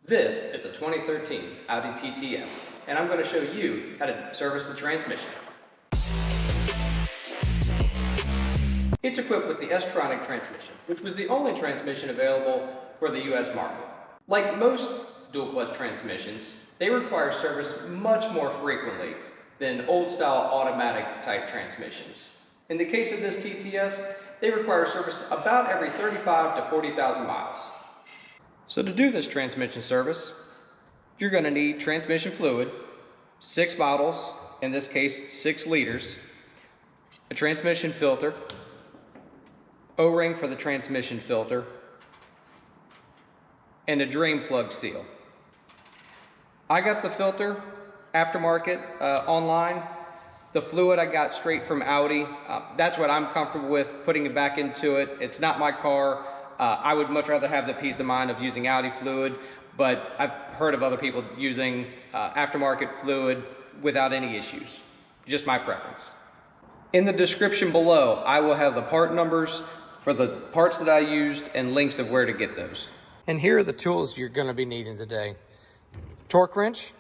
This is a 2013 Audi TTS, and I'm going to show you how to service the transmission. It's equipped with the S-Tronic transmission, which was the only transmission available for the US market. Like most dual-clutch transmissions, they require service much more frequently than old-style automatic-type transmissions. In the case of this TTS, they require service about every 35 to 40,000 miles. So to do this transmission service, you're going to need transmission fluid, 6 bottles, in this case 6 liters, a transmission filter, O-ring for the transmission filter, and a drain plug seal. I got the filter aftermarket online. The fluid I got straight from Audi. That's what I'm comfortable with, putting it back into it. It's not my car. I would much rather have the peace of mind of using Audi fluid, but I've heard of other people using aftermarket fluid without any issues. Just my preference. In the description below, I will have the part numbers for the parts that I used and links of where to get those. And here are the tools you're going to be needing today. Torque wrench,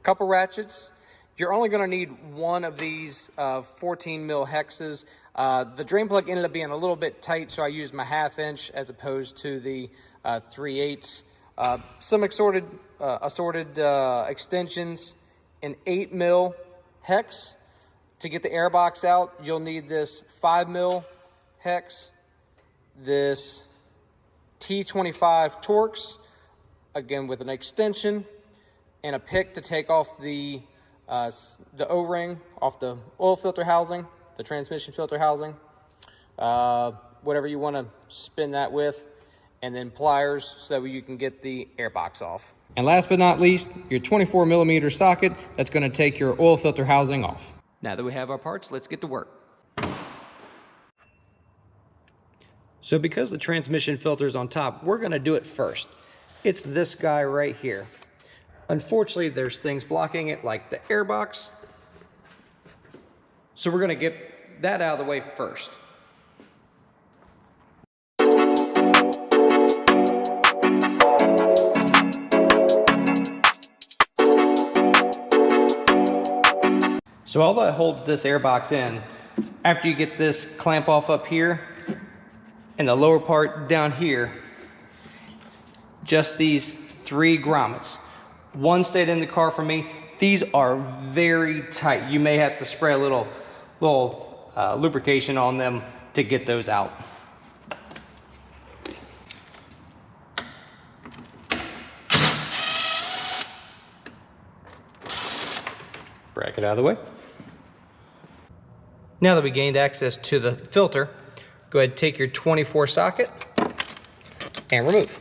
couple ratchets. You're only going to need one of these 14 mil hexes. The drain plug ended up being a little bit tight, so I used my 1/2 inch as opposed to the 3/8. Some assorted extensions, an 8 mil hex. To get the airbox out, you'll need this 5 mil hex, this T25 Torx, again with an extension, and a pick to take off the O-ring off the oil filter housing, the transmission filter housing, whatever you want to spin that with, and then pliers so that you can get the airbox off. And last but not least, your 24 millimeter socket that's going to take your oil filter housing off. Now that we have our parts, let's get to work. So because the transmission filter is on top, we're going to do it first. It's this guy right here. Unfortunately, there's things blocking it like the airbox. So we're going to get that out of the way first. So all that holds this airbox in, after you get this clamp off up here and the lower part down here, just these 3 grommets. One stayed in the car for me. These are very tight. You may have to spray a little lubrication on them to get those out. Bracket out of the way. Now that we gained access to the filter, go ahead and take your 24 socket and remove.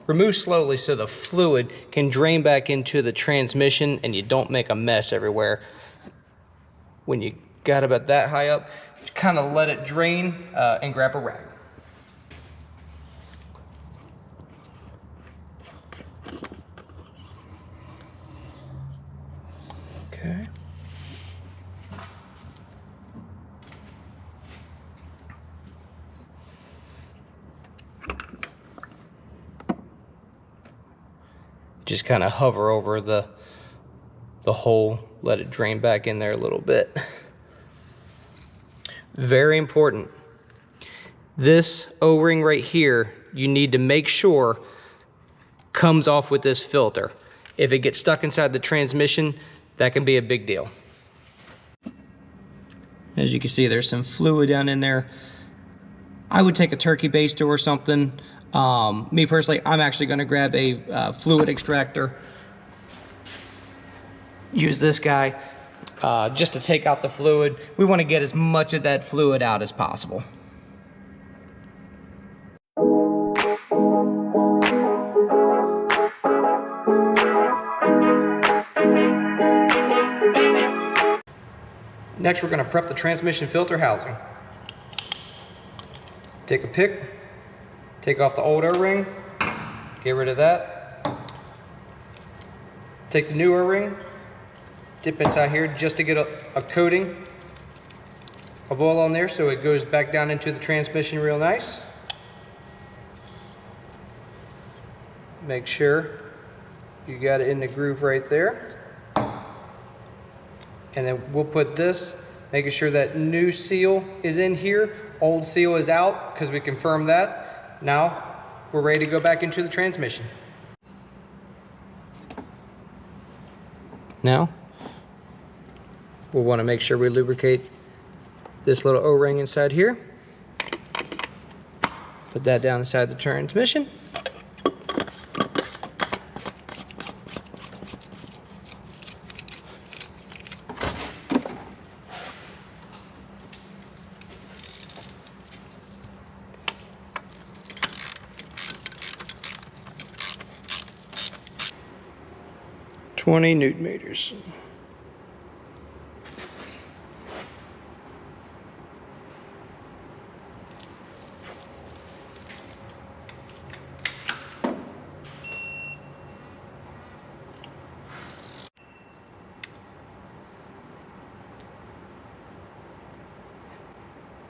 Remove slowly so the fluid can drain back into the transmission and you don't make a mess everywhere. When you got about that high up, just kind of let it drain and grab a rag. Okay. Just kind of hover over the hole, let it drain back in there a little bit. Very important. This O-ring right here, you need to make sure comes off with this filter. If it gets stuck inside the transmission, that can be a big deal. As you can see, there's some fluid down in there. I would take a turkey baster or something. Me personally, I'm actually going to grab a fluid extractor. Use this guy just to take out the fluid. We want to get as much of that fluid out as possible. Next, we're going to prep the transmission filter housing. Take a pick. Take off the old O-ring, get rid of that. Take the new O-ring, dip inside here just to get a coating of oil on there so it goes back down into the transmission real nice. Make sure you got it in the groove right there. And then we'll put this, making sure that new seal is in here, old seal is out, because we confirmed that. Now we're ready to go back into the transmission. Now we'll want to make sure we lubricate this little O-ring inside here. Put that down inside the transmission. .20 Newton meters.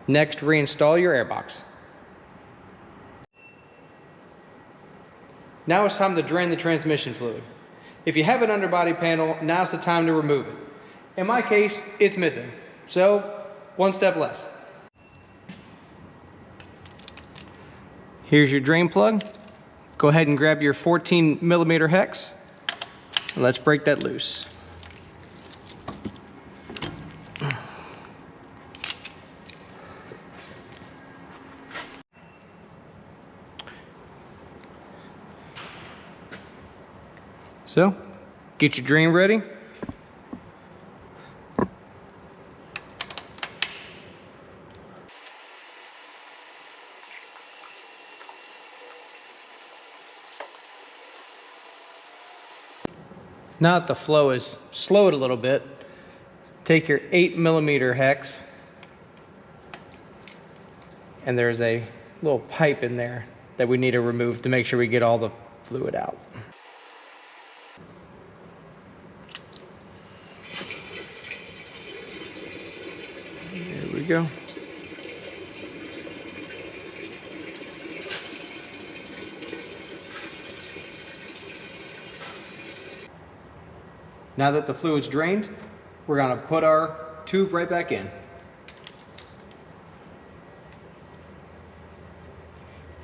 Next, reinstall your airbox. Now it's time to drain the transmission fluid. If you have an underbody panel, now's the time to remove it. In my case, it's missing, so one step less. Here's your drain plug. Go ahead and grab your 14mm hex. And let's break that loose. So, get your drain ready. Now that the flow is slowed a little bit, take your 8mm hex, and there's a little pipe in there that we need to remove to make sure we get all the fluid out. There we go. Now that the fluid's drained, we're gonna put our tube right back in.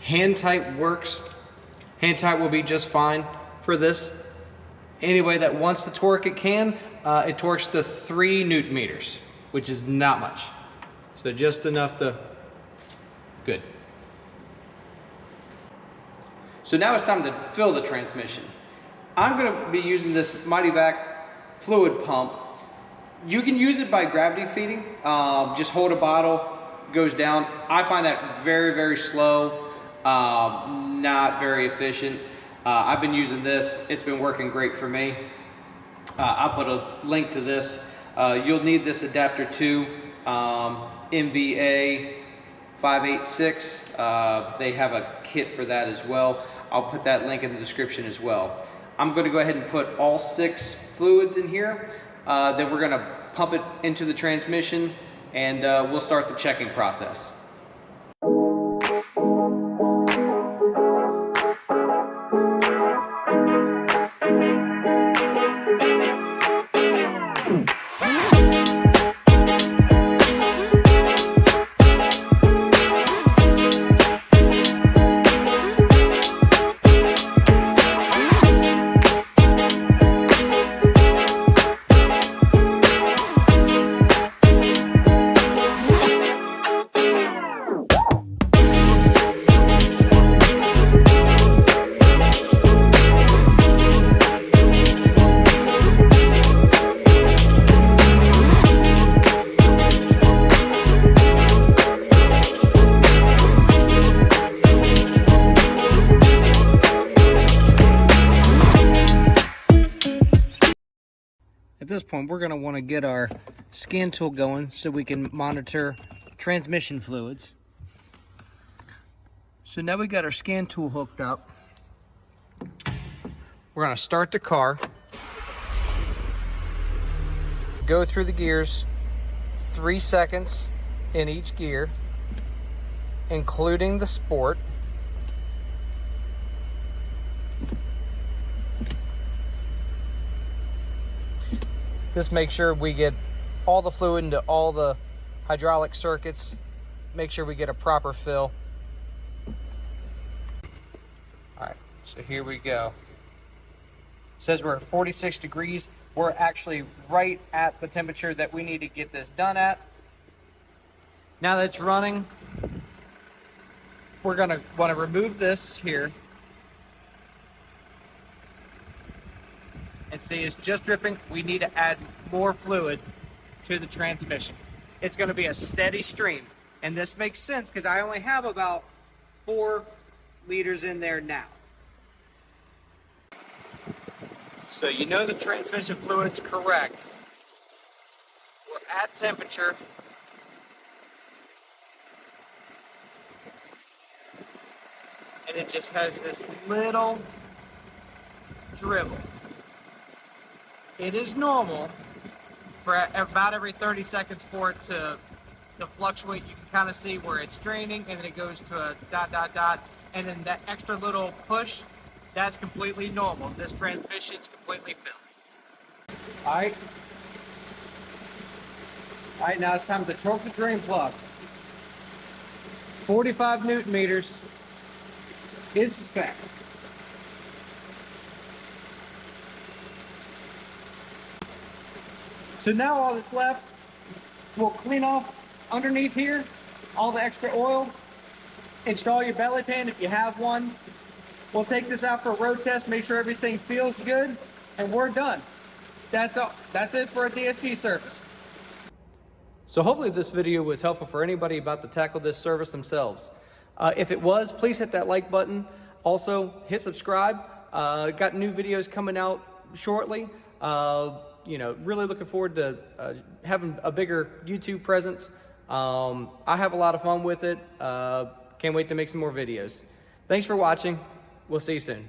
Hand tight works. Hand tight will be just fine for this. Anyway that wants to torque it can. It torques to 3 Newton meters, which is not much. So just enough to, good. So now it's time to fill the transmission. I'm gonna be using this Mighty Vac fluid pump. You can use it by gravity feeding. Just hold a bottle, goes down. I find that very, very slow, not very efficient. I've been using this. It's been working great for me. I'll put a link to this. You'll need this adapter too. MVA 586. They have a kit for that as well. I'll put that link in the description as well. I'm going to go ahead and put all 6 fluids in here. Then we're going to pump it into the transmission, and we'll start the checking process. At this point, we're going to want to get our scan tool going so we can monitor transmission fluids. So now we got our scan tool hooked up. We're going to start the car, go through the gears, 3 seconds in each gear, including the sport. This makes sure we get all the fluid into all the hydraulic circuits. Make sure we get a proper fill. All right, so here we go. It says we're at 46 degrees. We're actually right at the temperature that we need to get this done at. Now that it's running, we're gonna want to remove this here. And see, it's just dripping. We need to add more fluid to the transmission. It's gonna be a steady stream. And this makes sense because I only have about 4 liters in there now. So you know the transmission fluid's correct. We're at temperature. And it just has this little dribble. It is normal for about every 30 seconds for it to fluctuate. You can kind of see where it's draining, and then it goes to a dot, dot, dot, and then that extra little push, that's completely normal. This transmission's completely filled. All right, now it's time to torque the drain plug. 45 Newton meters is the spec. So now all that's left, we'll clean off underneath here all the extra oil, install your belly pan if you have one. We'll take this out for a road test, make sure everything feels good, and we're done. That's all. That's it for a DSG service. So hopefully this video was helpful for anybody about to tackle this service themselves. If it was, please hit that like button. Also, hit subscribe. Got new videos coming out shortly. You know, really looking forward to having a bigger YouTube presence. I have a lot of fun with it. Can't wait to make some more videos. Thanks for watching. We'll see you soon.